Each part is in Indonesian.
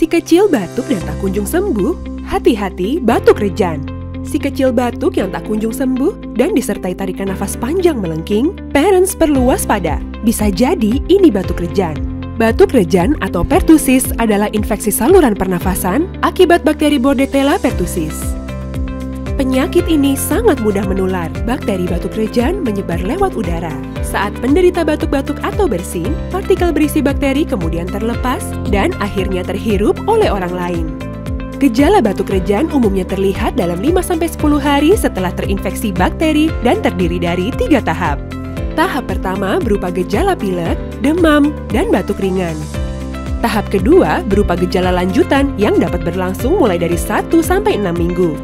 Si kecil batuk dan tak kunjung sembuh, hati-hati batuk rejan. Si kecil batuk yang tak kunjung sembuh dan disertai tarikan nafas panjang melengking, parents perlu waspada. Bisa jadi ini batuk rejan. Batuk rejan atau pertussis adalah infeksi saluran pernafasan akibat bakteri Bordetella pertussis. Penyakit ini sangat mudah menular. Bakteri batuk rejan menyebar lewat udara. Saat penderita batuk-batuk atau bersin, partikel berisi bakteri kemudian terlepas dan akhirnya terhirup oleh orang lain. Gejala batuk rejan umumnya terlihat dalam 5-10 hari setelah terinfeksi bakteri dan terdiri dari 3 tahap. Tahap pertama berupa gejala pilek, demam, dan batuk ringan. Tahap kedua berupa gejala lanjutan yang dapat berlangsung mulai dari 1-6 minggu.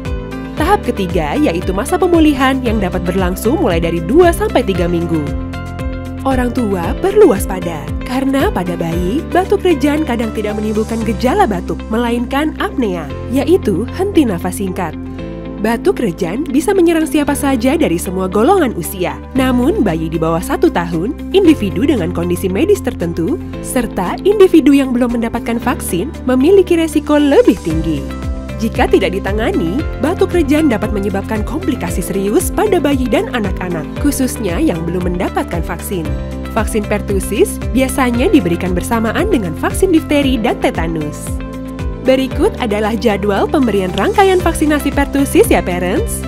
Tahap ketiga yaitu masa pemulihan yang dapat berlangsung mulai dari 2-3 minggu. Orang tua perlu waspada, karena pada bayi, batuk rejan kadang tidak menimbulkan gejala batuk, melainkan apnea, yaitu henti nafas singkat. Batuk rejan bisa menyerang siapa saja dari semua golongan usia. Namun, bayi di bawah 1 tahun, individu dengan kondisi medis tertentu, serta individu yang belum mendapatkan vaksin memiliki resiko lebih tinggi. Jika tidak ditangani, batuk rejan dapat menyebabkan komplikasi serius pada bayi dan anak-anak, khususnya yang belum mendapatkan vaksin. Vaksin pertussis biasanya diberikan bersamaan dengan vaksin difteri dan tetanus. Berikut adalah jadwal pemberian rangkaian vaksinasi pertussis ya parents.